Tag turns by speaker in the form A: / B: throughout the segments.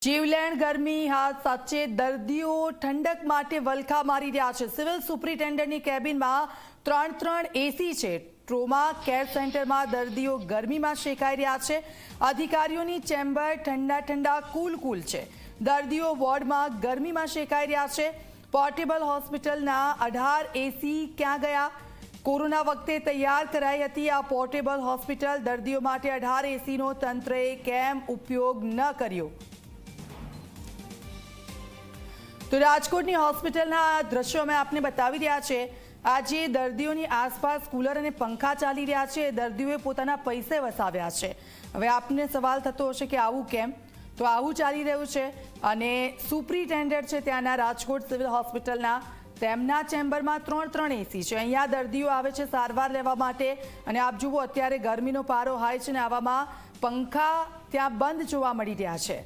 A: જીવલેણ ગરમી હાથ સાચે દર્દીઓ ઠંડક માટે વલખા મારી રહ્યા છે। સિવિલ સુપ્રિન્ટેન્ડન્ટની કેબિનમાં ત્રણ એસી છે। ટ્રોમા કેર સેન્ટરમાં દર્દીઓ ગરમીમાં શેકાઈ રહ્યા છે। અધિકારીઓની ચેમ્બર ઠંડા કુલ છે। દર્દીઓ વોર્ડમાં ગરમીમાં શેકાઈ રહ્યા છે। પોર્ટેબલ હોસ્પિટલના 18 એસી ક્યાં ગયા? કોરોના વખતે તૈયાર કરાઈ હતી આ પોર્ટેબલ હોસ્પિટલ। દર્દીઓ માટે 18 એસીનો તંત્રએ કેમ ઉપયોગ ન કર્યો? તો રાજકોટની હોસ્પિટલના દ્રશ્યો અમે આપને બતાવી રહ્યા છે। આજે દર્દીઓની આસપાસ કુલર અને પંખા ચાલી રહ્યા છે। દર્દીઓએ પોતાના પૈસે વસાવ્યા છે। હવે આપને સવાલ થતો હશે કે આવું કેમ? તો આવું ચાલી રહ્યું છે અને સુપ્રિન્ટેન્ડન્ટ છે ત્યાંના રાજકોટ સિવિલ હોસ્પિટલના, તેમના ચેમ્બરમાં ત્રણ એસી છે। અહીંયા દર્દીઓ આવે છે સારવાર લેવા માટે અને આપ જુઓ અત્યારે ગરમીનો પારો હાઈ છે ને આવામાં પંખા ત્યાં બંધ જોવા મળી રહ્યા છે।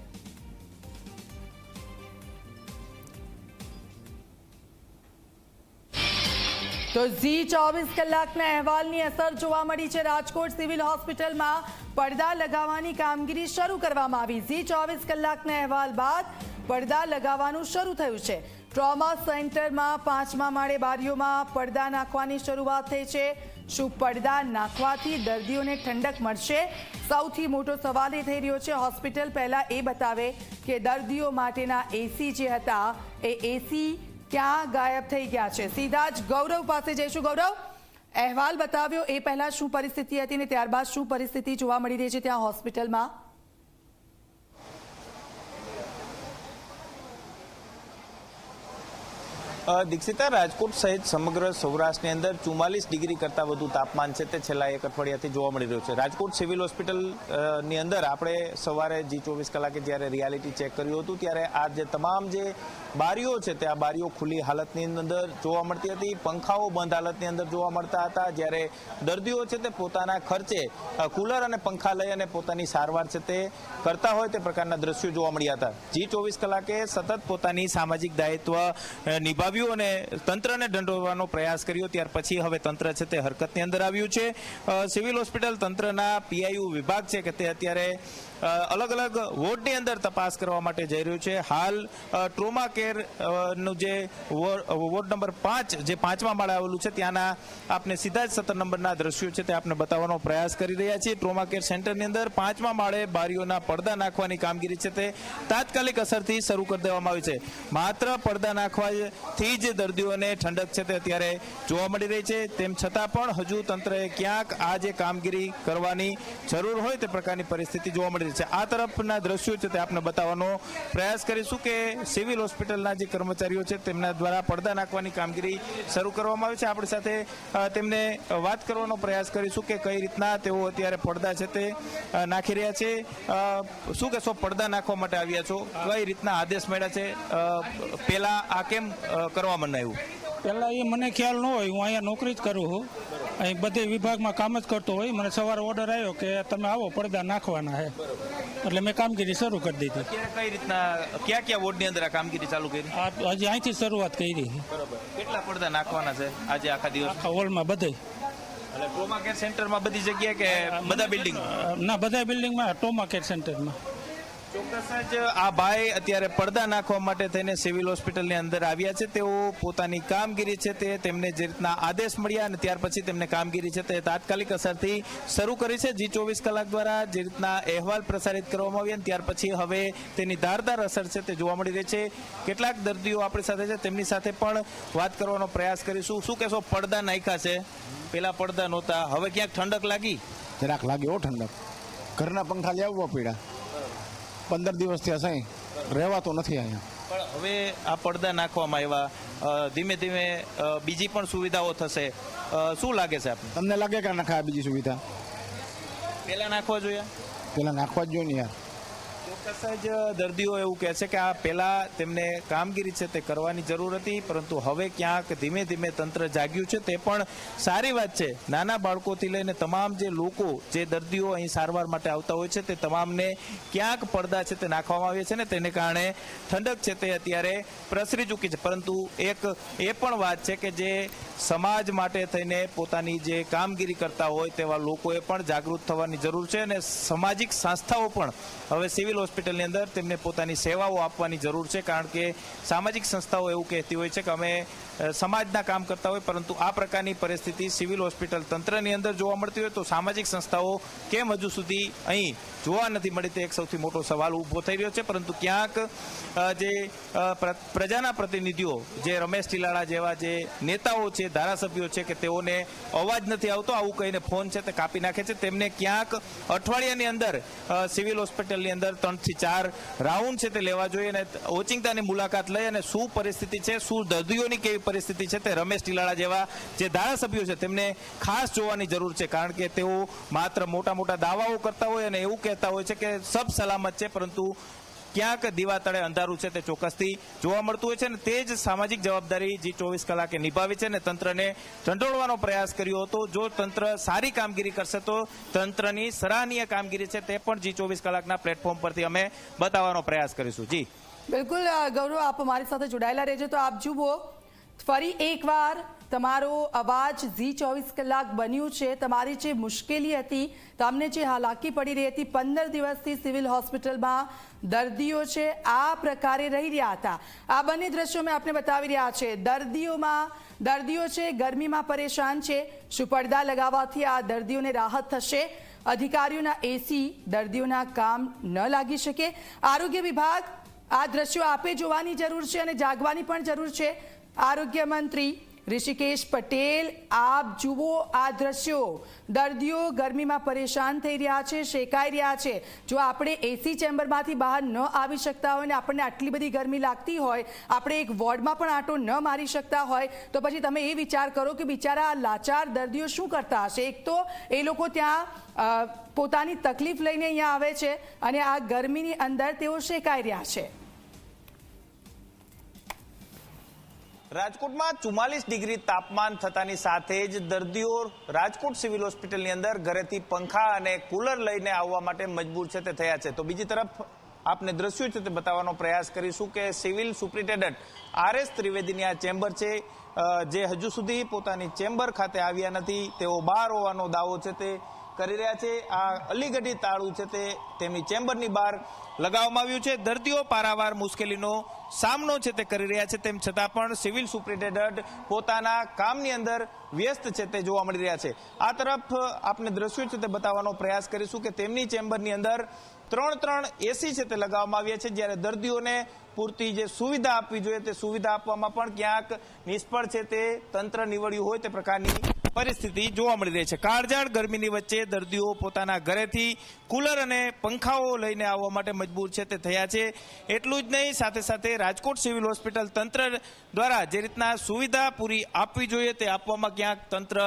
A: તો ઝી 24 કલાકના અહેવાલની અસર જોવા મળી છે। રાજકોટ સિવિલ હોસ્પિટલમાં પડદા લગાવવાની કામગીરી શરૂ કરવામાં આવી। ઝી 24 કલાકના અહેવાલ બાદ પડદા લગાવવાનું શરૂ થયું છે। ટ્રોમા સેન્ટરમાં 5મા માળે બારીઓમાં પડદા નાખવાની શરૂઆત થઈ છે। શું પડદા નાખવાથી દર્દીઓને ઠંડક મળશે? સૌથી મોટો સવાલ એ થઈ રહ્યો છે। હોસ્પિટલ પહેલા એ બતાવે કે દર્દીઓ માટેના એસી જે હતા એ એસી ક્યાં ગાયબ થઈ ગયા છે? સીધા જ ગૌરવ પાસે જઈશું। ગૌરવ, અહેવાલ બતાવ્યો એ પહેલા શું પરિસ્થિતિ હતી ને ત્યારબાદ શું પરિસ્થિતિ જોવા મળી રહી છે ત્યાં હોસ્પિટલમાં?
B: દીક્ષિતા, રાજકોટ સહિત સમગ્ર સૌરાષ્ટ્રની અંદર 44 ડિગ્રી કરતાં વધુ તાપમાન છે તે છેલ્લા એક અઠવાડિયાથી જોવા મળી રહ્યું છે। રાજકોટ સિવિલ હોસ્પિટલની અંદર આપણે સવારે જી 24 કલાકે જ્યારે રિયાલિટી ચેક કર્યું હતું ત્યારે આ જે તમામ જે બારીઓ છે તે આ બારીઓ ખુલ્લી હાલતની અંદર જોવા મળતી હતી, પંખાઓ બંધ હાલતની અંદર જોવા મળતા હતા, જ્યારે દર્દીઓ છે તે પોતાના ખર્ચે કુલર અને પંખા લઈ અને પોતાની સારવાર છે તે કરતા હોય તે પ્રકારના દ્રશ્યો જોવા મળ્યા હતા। જી 24 કલાકે સતત પોતાની સામાજિક દાયિત્વ નિભાવ્યું અને તંત્રને દંડવાનો પ્રયાસ કર્યો। ત્યાર પછી હવે તંત્ર છે તે હરકતની અંદર આવ્યું છે। સિવિલ હોસ્પિટલ તંત્રના પીઆઈયુ વિભાગ છે કે તે અત્યારે અલગ અલગ વોર્ડની અંદર તપાસ કરવા માટે જઈ રહ્યું છે। હાલ ટ્રોમા કેર નું જે વોર્ડ નંબર 5 જે 5મા માળે આવેલું છે ત્યાંના આપને સીધા જ 17 નંબરના દ્રશ્યો છે તે આપને બતાવવાનો પ્રયાસ કરી રહ્યા છીએ। ટ્રોમા કેર સેન્ટરની અંદર 5મા માળે બારીઓના પડદા નાખવાની કામગીરી છે તે તાત્કાલિક અસરથી શરૂ કરી દેવામાં આવી છે। માત્ર પડદા નાખવાથી જ દર્દીઓને ઠંડક છે તે અત્યારે જોવા મળી રહી છે। તેમ છતાં પણ હજુ તંત્રએ ક્યાંક આ જે કામગીરી કરવાની જરૂર હોય તે પ્રકારની પરિસ્થિતિ જોવા મળી રહી છે। આ તરફના દ્રશ્યો છે તે આપને બતાવવાનો પ્રયાસ કરીશું કે સિવિલ હોસ્પિટલના જે કર્મચારીઓ છે તેમના દ્વારા પડદા નાખવાની કામગીરી શરૂ કરવામાં આવી છે। આપણી સાથે તેમને વાત કરવાનો પ્રયાસ કરીશું કે કઈ રીતના તેઓ અત્યારે પડદા છે તે નાખી રહ્યા છે। શું કહેશો, પડદા નાખવા માટે આવ્યા છો, કઈ રીતના આદેશ મળ્યા છે? પહેલા આ કેમ કરવા મનાયું?
C: પહેલા એ મને ખ્યાલ ન હોય, હું અહીંયા નોકરી જ કરું છું, અહીં બધી વિભાગમાં કામ જ કરતો હોય। મને સવારે ઓર્ડર આવ્યો કે તમે આવો પડદા નાખવાના છે, એટલે મેં કામગીરી શરૂ કરી દીધી।
B: કઈ રીતના કયા વોર્ડની અંદર આ કામગીરી ચાલુ કરી?
C: હજી અહીંથી શરૂઆત કરી।
B: બરાબર, કેટલા પડદા નાખવાના છે આજે આખા દિવસ?
C: આખા હોલમાં બધે?
B: એટલે ટ્રોમા કેર સેન્ટરમાં બધી જગ્યાએ કે બધા બિલ્ડિંગ?
C: ના, બધા બિલ્ડિંગમાં, ટ્રોમા કેર સેન્ટરમાં।
B: ચોક્કસ જ આ ભાઈ અત્યારે પડદા નાખવા માટે થઈને સિવિલ હોસ્પિટલની અંદર આવ્યા છે। તેઓ પોતાની કામગીરી છે તે તેમને જે રીતના આદેશ મળ્યા અને ત્યાર પછી તેમને કામગીરી છે તે તાત્કાલિક અસરથી શરૂ કરી છે। જી 24 કલાક દ્વારા જે રીતના અહેવાલ પ્રસારિત કરવામાં આવ્યા અને ત્યાર પછી હવે તેની ધારદાર અસર છે તે જોવા મળી રહી છે। કેટલાક દર્દીઓ આપણી સાથે છે, તેમની સાથે પણ વાત કરવાનો પ્રયાસ કરીશું। શું કહેશો, પડદા નાખ્યા છે, પેલા પડદા નહોતા, હવે ક્યાંક ઠંડક લાગી?
D: જરાક લાગી હો ઠંડક। ઘરના પંખા લેવા પડ્યા, 15 દિવસથી હશે, રહેવાતો નથી અહીંયા।
B: પણ હવે આ પડદા નાખવામાં આવ્યા, ધીમે ધીમે બીજી પણ સુવિધાઓ થશે, શું લાગે છે આપને?
D: તમને લાગે કે નાખા બીજી સુવિધા
B: પહેલા નાખવા જોઈએ?
D: પેલા નાખવા જ જોઈએ ને યાર।
B: ચોક્કસ જ દર્દીઓ એવું કહે છે કે આ પહેલા તેમને કામગીરી છે તે કરવાની જરૂર હતી, પરંતુ હવે ક્યાંક ધીમે ધીમે તંત્ર જાગ્યું છે, તે પણ સારી વાત છે। નાના બાળકોથી લઈને તમામ જે લોકો, જે દર્દીઓ અહીં સારવાર માટે આવતા હોય છે તે તમામને ક્યાંક પડદા છે તે નાખવામાં આવે છે ને તેને કારણે ઠંડક છે તે અત્યારે પ્રસરી ચૂકી છે। પરંતુ એક એ પણ વાત છે કે જે સમાજ માટે થઈને પોતાની જે કામગીરી કરતા હોય તેવા લોકોએ પણ જાગૃત થવાની જરૂર છે અને સામાજિક સંસ્થાઓ પણ હવે સિવિલ સિવિલ હોસ્પિટલની અંદર તેમને પોતાની સેવાઓ આપવાની જરૂર છે, કારણ કે સામાજિક સંસ્થાઓ એવું કહેતી હોય છે કે અમે સમાજના કામ કરતા હોય, પરંતુ આ પ્રકારની પરિસ્થિતિ સિવિલ હોસ્પિટલ તંત્રની અંદર જોવા મળતી હોય તો સામાજિક સંસ્થાઓ કેમ હજુ સુધી અહીં જોવા નથી મળી, તે એક સૌથી મોટો સવાલ ઊભો થઈ રહ્યો છે. પરંતુ ક્યાંક જે પ્રજાના પ્રતિનિધિઓ, જે રમેશ ટીલાળા જેવા જે નેતાઓ છે, ધારાસભ્યો છે, કે તેઓને અવાજ નથી આવતો, આવું કહીને ફોન છે તે કાપી નાખે છે. તેમને ક્યાંક અઠવાડિયાની અંદર સિવિલ હોસ્પિટલની અંદર 3 થી 4 રાઉન્ડ છે તે લેવા જોઈએ અને ઓચિંતાની મુલાકાત લઈ અને શું પરિસ્થિતિ છે, શું દર્દીઓની કેવી પરિસ્થિતિ છે, તે રમેશ ટીલાળા જેવા જે ધારાસભ્યો છે તેમને ખાસ જોવાની જરૂર છે. કારણ કે તેઓ માત્ર મોટા મોટા દાવાઓ કરતા હોય અને એવું કહેતા હોય છે કે સબ સલામત છે, પરંતુ ક્યાંક દીવા તળે અંધારું છે તે ચોક્કસથી જોવા મળતું હોય છે. અને તે જ સામાજિક જવાબદારી જી 24 કલાકે નિભાવી છે અને તંત્રને ઢંઢોળવાનો પ્રયાસ કર્યો હતો. જો તંત્ર સારી કામગીરી કરશે તો તંત્રની સરાહનીય કામગીરી છે તે પણ જી 24 કલાકના પ્લેટફોર્મ પરથી અમે બતાવવાનો પ્રયાસ કરીશું. જી
A: બિલકુલ ગૌરવ, આપ અમારી સાથે જોડાયેલા રહેજો. તો આપ જુઓ, ફરી એકવાર તમારો અવાજ જી 24 કલાક બન્યું છે. તમારી જે મુશ્કેલી હતી, તમને જે હાલાકી પડી રહી હતી, 15 દિવસથી સિવિલ હોસ્પિટલમાં દર્દીઓ છે આ પ્રકારે રહી રહ્યા હતા. આ બંને દ્રશ્યો મેં આપને બતાવી રહ્યા છે. દર્દીઓ છે ગરમીમાં પરેશાન છે. શું પડદા લગાવવાથી આ દર્દીઓને રાહત થશે? અધિકારીઓના એસી દર્દીઓના કામ ન લાગી શકે? આરોગ્ય વિભાગ આ દ્રશ્યો આપે જોવાની જરૂર છે અને જાગવાની પણ જરૂર છે. આરોગ્ય મંત્રી ઋષિકેશ પટેલ, આપ જુઓ આ દ્રશ્યો. દર્દીઓ ગરમીમાં પરેશાન થઈ રહ્યા છે, શેકાઈ રહ્યા છે. જો આપણે એસી ચેમ્બરમાંથી બહાર ન આવી શકતા હોય ને આપણને આટલી બધી ગરમી લાગતી હોય, આપણે એક વોર્ડમાં પણ આંટો ન મારી શકતા હોય, તો પછી તમે એ વિચાર કરો કે બિચારા આ લાચાર દર્દીઓ શું કરતા હશે. એક તો એ લોકો ત્યાં પોતાની તકલીફ લઈને અહીંયા આવે છે અને આ ગરમીની અંદર તેઓ શેકાઈ રહ્યા છે.
B: રાજકોટમાં 44 ડિગ્રી તાપમાન થતાની સાથે જ દર્દીઓ રાજકોટ સિવિલ હોસ્પિટલની અંદર ઘરેથી પંખા અને કુલર લઈને આવવા માટે મજબૂર છે તે થયા છે. તો બીજી તરફ આપને દ્રશ્યો છે તે બતાવવાનો પ્રયાસ કરીશું કે સિવિલ સુપ્રિન્ટેન્ડન્ટ RS ત્રિવેદીની આ ચેમ્બર છે, જે હજુ સુધી પોતાની ચેમ્બર ખાતે આવ્યા નથી. તેઓ બહાર હોવાનો દાવો છે તે કરી રહ્યા છે. આ અલીગઢી તાળું છે તે તેમની ચેમ્બરની બહાર લગાવવામાં આવ્યું છે. દર્દીઓ પારાવાર મુશ્કેલીનો સામનો છે તે કરી રહ્યા છે, તેમ છતાં પણ સિવિલ સુપ્રિન્ટેન્ડન્ટ પોતાના કામની અંદર વ્યસ્ત છે તે જોવા મળી રહ્યા છે. આ તરફ આપને દ્રશ્યો છે તે બતાવવાનો પ્રયાસ કરીશું કે તેમની ચેમ્બરની અંદર 3 એસી છે તે લગાવવામાં આવ્યા છે, જ્યારે દર્દીઓને પૂરતી જે સુવિધા આપવી જોઈએ તે સુવિધા આપવામાં પણ ક્યાંક નિષ્ફળ છે તે તંત્ર નીવડ્યું હોય તે પ્રકારની પરિસ્થિતિ જોવા મળી રહી છે. કાળઝાળ ગરમીની વચ્ચે દર્દીઓ પોતાના ઘરેથી કુલર અને પંખાઓ લઈને આવવા માટે મજબૂર છે તે થયા છે. એટલું જ નહીં, સાથે સાથે રાજકોટ સિવિલ હોસ્પિટલ તંત્ર દ્વારા જે રીતના સુવિધા પૂરી આપવી જોઈએ તે આપવામાં ક્યાંક તંત્ર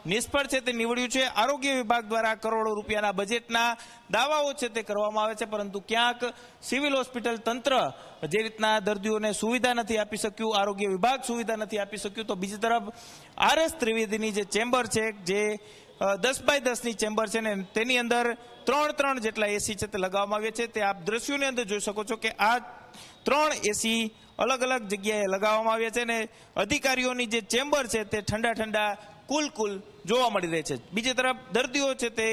B: નિષ્ફળ છે તે નીવડ્યું છે. આરોગ્ય વિભાગ દ્વારા કરોડો રૂપિયાના બજેટના દાવાઓ છે તે કરવામાં આવે છે, પરંતુ ક્યાંક સિવિલ હોસ્પિટલ તંત્ર જે રીતના દર્દીઓને સુવિધા નથી આપી શક્યું, આરોગ્ય વિભાગ સુવિધા નથી આપી શક્યું, તો બીજી તરફ RS ત્રિવેદીની જે ચેમ્બર છે, જે 10 બાય 10ની ચેમ્બર છે ને તેની અંદર 3 જેટલા એસી છે તે લગાવવામાં આવ્યા છે. તે આપ દ્રશ્યોની અંદર જોઈ શકો છો કે આ 3 એસી અલગ અલગ જગ્યાએ લગાવવામાં આવ્યા છે અને અધિકારીઓની જે ચેમ્બર છે તે ઠંડા કુલ જોવા મળી રહે છે. બીજી તરફ દર્દીઓ છે તે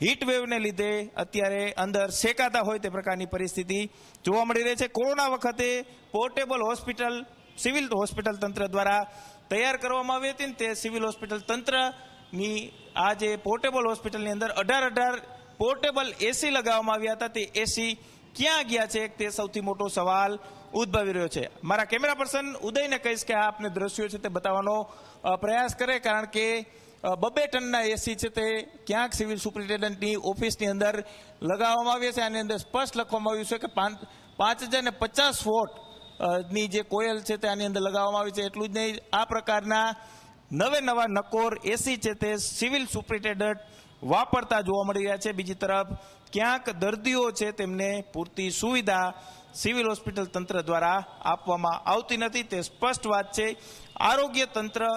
B: હીટ વેવને લીધે અત્યારે અંદર શેકાતા હોય તે પ્રકારની પરિસ્થિતિ જોવા મળી રહી છે. કોરોના વખતે પોર્ટેબલ હોસ્પિટલ સિવિલ હોસ્પિટલ તંત્ર દ્વારા તૈયાર કરવામાં આવી હતી. તે સિવિલ હોસ્પિટલ તંત્રની આ જે પોર્ટેબલ હોસ્પિટલની અંદર 18 પોર્ટેબલ એસી લગાવવામાં આવ્યા હતા. તે એસી ક્યાં ગયા છે તે સૌથી મોટો સવાલ ઉદ્ભવી રહ્યો છે. મારા કેમેરા પર્સન ઉદયને કહીશ કે આપને દ્રશ્યો છે તે બતાવવાનો પ્રયાસ કરે, કારણ કે 2 ટનના એસી છે તે ક્યાંક સિવિલ સુપ્રિન્ટેન્ડન્ટની ઓફિસની અંદર લગાવવામાં આવ્યા છે. આની અંદર સ્પષ્ટ લખવામાં આવ્યું છે કે 5050 વોટ ની જે કોયલ છે તે આની અંદર લગાવવામાં આવી છે. એટલું જ નહીં, આ પ્રકારના નવા નકોર એસી છે તે સિવિલ સુપ્રિન્ટેન્ડન્ટ વાપરતા જોવા મળી રહ્યા છે. બીજી તરફ ક્યાંક દર્દીઓ છે તેમને પૂરતી સુવિધા સિવિલ હોસ્પિટલ તંત્ર દ્વારા આપવામાં આવતી નથી, તે સ્પષ્ટ વાત છે. આરોગ્ય તંત્ર